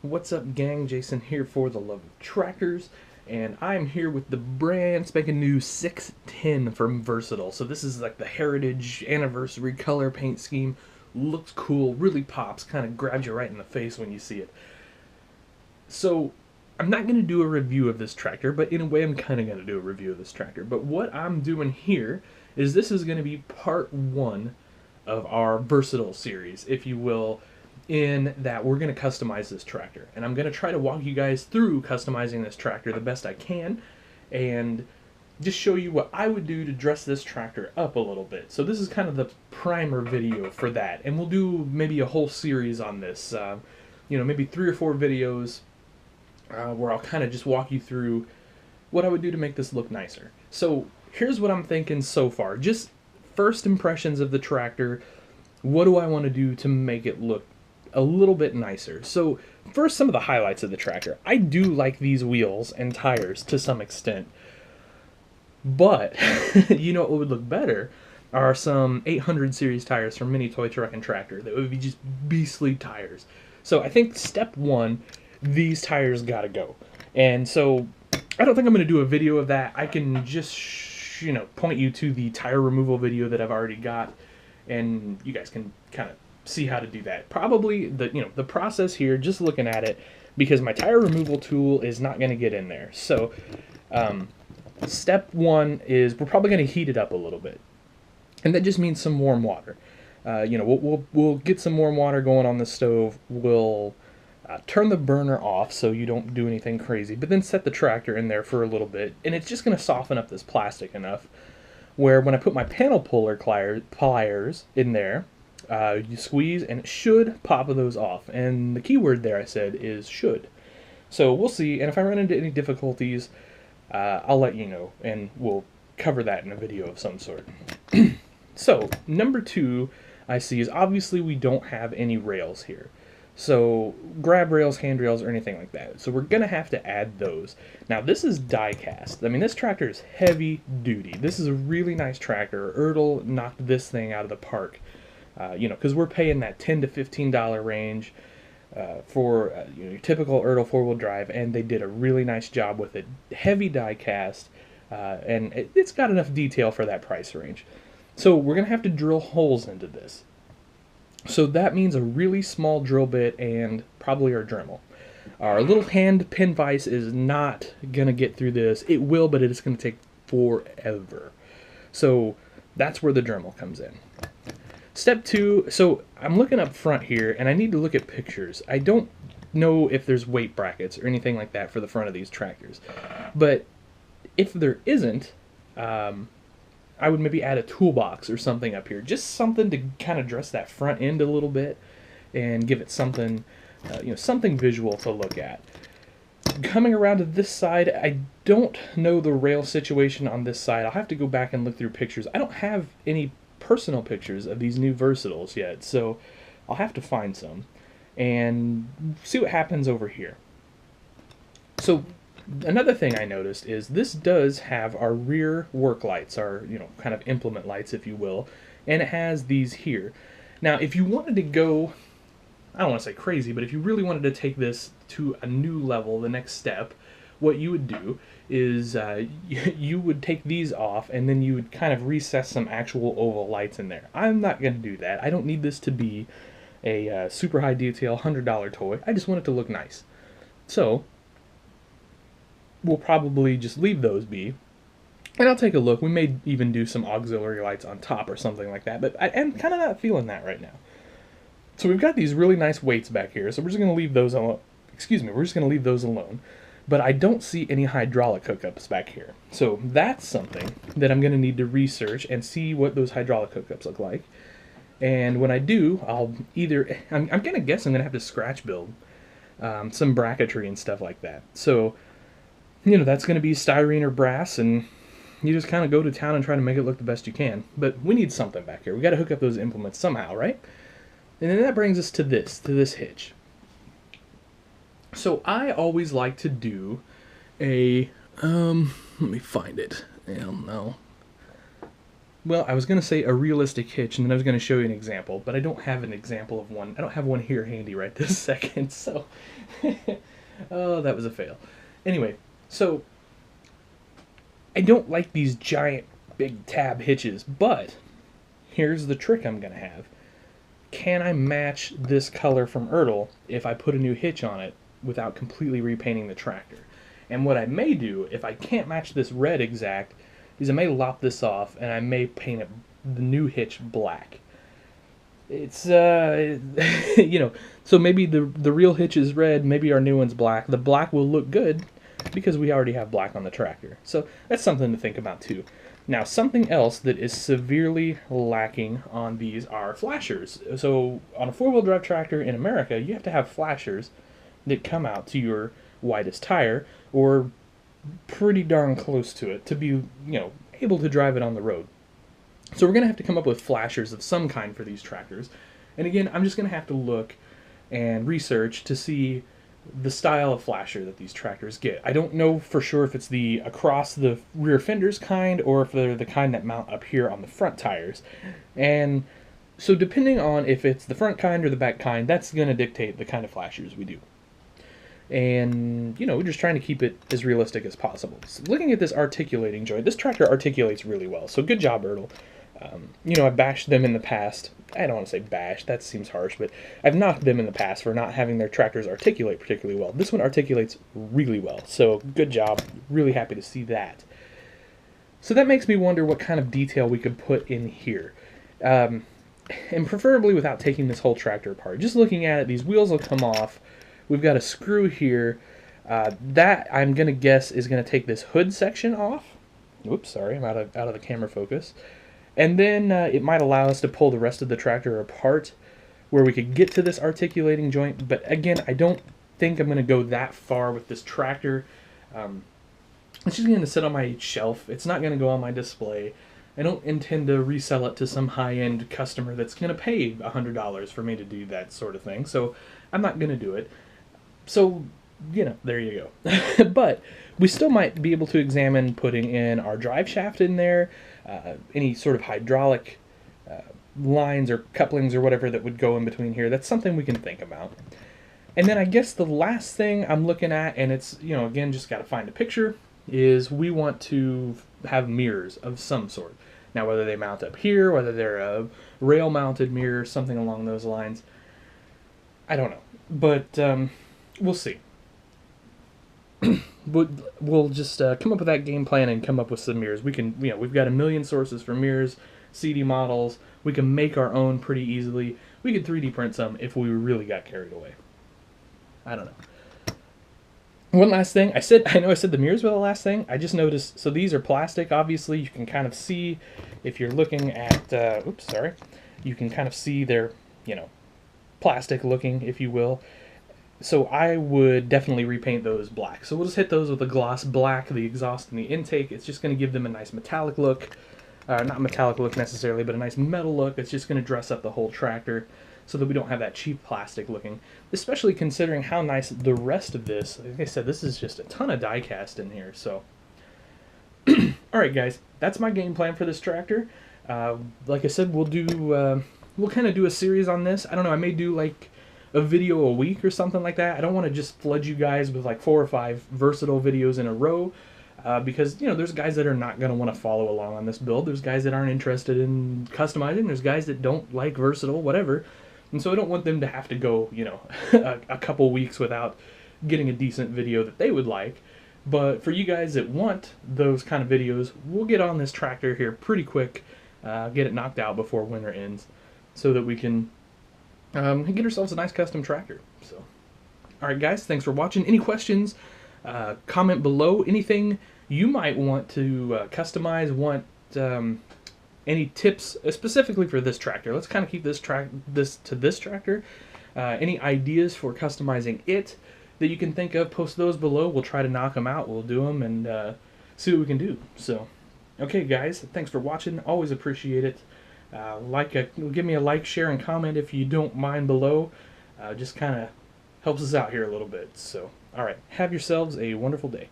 What's up, gang? Jason here for the Love of Tractors, and I'm here with the brand spanking new 610 from Versatile. So this is like the Heritage Anniversary color paint scheme. Looks cool, really pops, kind of grabs you right in the face when you see it. So I'm not going to do a review of this tractor, but in a way I'm kind of going to do a review of this tractor. But what I'm doing here is this is going to be part one of our Versatile series, if you will, in that we're going to customize this tractor. And I'm going to try to walk you guys through customizing this tractor the best I can and just show you what I would do to dress this tractor up a little bit. So this is kind of the primer video for that. And we'll do maybe a whole series on this, maybe 3 or 4 videos where I'll kind of just walk you through what I would do to make this look nicer. So here's what I'm thinking so far. Just first impressions of the tractor. What do I want to do to make it look a little bit nicer? So first, some of the highlights of the tractor. I do like these wheels and tires to some extent, but you know what would look better are some 800 series tires from Mini Toy Truck and Tractor. That would be just beastly tires. So I think step one, these tires gotta go. And so I don't think I'm going to do a video of that. I can just point you to the tire removal video that I've already got, and you guys can kind of see how to do that. Probably the process here, just looking at it, because my tire removal tool is not going to get in there. So step one is we're probably going to heat it up a little bit, and that just means some warm water. We'll get some warm water going on the stove. We'll turn the burner off so you don't do anything crazy, but then set the tractor in there for a little bit, and it's just going to soften up this plastic enough where when I put my panel puller pliers in there, you squeeze and it should pop those off. And the key word there I said is should. So we'll see, and if I run into any difficulties, I'll let you know, and we'll cover that in a video of some sort. So number 2 I see is obviously we don't have any rails here. So grab rails, handrails, or anything like that. So we're going to have to add those. Now this is die cast. I mean, this tractor is heavy duty. This is a really nice tractor. Ertl knocked this thing out of the park. Because we're paying that $10 to $15 range for your typical Ertl 4-wheel drive, and they did a really nice job with it. Heavy die cast, and it's got enough detail for that price range. So we're going to have to drill holes into this. So that means a really small drill bit and probably our Dremel. Our little hand pin vise is not going to get through this. It will, but it is going to take forever. So that's where the Dremel comes in. Step 2, so I'm looking up front here, and I need to look at pictures. I don't know if there's weight brackets or anything like that for the front of these tractors. But if there isn't, I would maybe add a toolbox or something up here. Just something to kind of dress that front end a little bit and give it something, something visual to look at. Coming around to this side, I don't know the rail situation on this side. I'll have to go back and look through pictures. I don't have any personal pictures of these new Versatiles yet, so I'll have to find some and see what happens over here. So another thing I noticed is this does have our rear work lights, our kind of implement lights, if you will, and it has these here. Now if you wanted to go, I don't want to say crazy, but if you really wanted to take this to a new level, the next step, what you would do is you would take these off, and then you would kind of recess some actual oval lights in there. I'm not going to do that. I don't need this to be a super high detail $100 toy. I just want it to look nice. So we'll probably just leave those be, and I'll take a look. We may even do some auxiliary lights on top or something like that, but I'm kind of not feeling that right now. So we've got these really nice weights back here, so we're just going to leave those alone. We're just going to leave those alone. But I don't see any hydraulic hookups back here. So that's something that I'm going to need to research and see what those hydraulic hookups look like. And when I do, I'm going to guess I'm going to have to scratch build some bracketry and stuff like that. So, that's going to be styrene or brass, and you just kind of go to town and try to make it look the best you can. But we need something back here. We got to hook up those implements somehow, right? And then that brings us to this hitch. So I always like to do a, let me find it. I don't know. Well, I was going to say a realistic hitch, and then I was going to show you an example, but I don't have an example of one. I don't have one here handy right this second, so... oh, that was a fail. Anyway, so... I don't like these giant, big tab hitches, but here's the trick I'm going to have. Can I match this color from Ertl if I put a new hitch on it without completely repainting the tractor? And what I may do, if I can't match this red exact, is I may lop this off and I may paint it, the new hitch black. It's, you know, so maybe the real hitch is red, maybe our new one's black. The black will look good because we already have black on the tractor. So that's something to think about too. Now, something else that is severely lacking on these are flashers. So on a four-wheel drive tractor in America, you have to have flashers that come out to your widest tire, or pretty darn close to it, to be, you know, able to drive it on the road. So we're going to have to come up with flashers of some kind for these tractors. And again, I'm just going to have to look and research to see the style of flasher that these tractors get. I don't know for sure if it's the across the rear fenders kind or if they're the kind that mount up here on the front tires. And so depending on if it's the front kind or the back kind, that's going to dictate the kind of flashers we do. And, you know, we're just trying to keep it as realistic as possible. So looking at this articulating joint, this tractor articulates really well, so good job, Ertl. You know, I've bashed them in the past. I don't want to say bash, that seems harsh, but I've knocked them in the past for not having their tractors articulate particularly well. This one articulates really well, so good job. Really happy to see that. So that makes me wonder what kind of detail we could put in here. And preferably without taking this whole tractor apart. Just looking at it, these wheels will come off. We've got a screw here. That, I'm going to guess, is going to take this hood section off. Oops, sorry, I'm out of the camera focus. And then it might allow us to pull the rest of the tractor apart where we could get to this articulating joint. But again, I don't think I'm going to go that far with this tractor. It's just going to sit on my shelf. It's not going to go on my display. I don't intend to resell it to some high-end customer that's going to pay $100 for me to do that sort of thing. So I'm not going to do it. So, you know, there you go. But we still might be able to examine putting in our drive shaft in there, any sort of hydraulic lines or couplings or whatever that would go in between here. That's something we can think about. And then I guess the last thing I'm looking at, and it's, you know, again, just got to find a picture, is we want to have mirrors of some sort. Now, whether they mount up here, whether they're a rail-mounted mirror, something along those lines, I don't know. But we'll see. We'll just come up with that game plan and come up with some mirrors. We can, you know, we've got a million sources for mirrors, CD models. We can make our own pretty easily. We could 3D print some if we really got carried away. I don't know. One last thing. I know I said the mirrors were the last thing. I just noticed, so these are plastic, obviously. You can kind of see, if you're looking at, oops, sorry. You can kind of see they're, you know, plastic looking, if you will. So I would definitely repaint those black. So we'll just hit those with a gloss black, the exhaust and the intake. It's just going to give them a nice metallic look. Not metallic look necessarily, but a nice metal look. It's just going to dress up the whole tractor so that we don't have that cheap plastic looking. Especially considering how nice the rest of this, like I said, this is just a ton of die cast in here. So, alright guys, that's my game plan for this tractor. Like I said, we'll kind of do a series on this. I don't know, I may do like a video a week or something like that. I don't want to just flood you guys with like 4 or 5 versatile videos in a row, because, you know, there's guys that are not going to want to follow along on this build. There's guys that aren't interested in customizing. There's guys that don't like versatile, whatever. And so I don't want them to have to go, you know, a couple weeks without getting a decent video that they would like. But for you guys that want those kind of videos, we'll get on this tractor here pretty quick, get it knocked out before winter ends, so that we can get ourselves a nice custom tractor. So, alright guys, thanks for watching. Any questions, comment below. Anything you might want to customize, want any tips specifically for this tractor. Let's kind of keep this tractor. Any ideas for customizing it that you can think of, post those below. We'll try to knock them out. We'll do them and see what we can do. So, okay guys, thanks for watching. Always appreciate it. Give me a like, share, and comment if you don't mind below. Just kind of helps us out here a little bit. So, alright, have yourselves a wonderful day.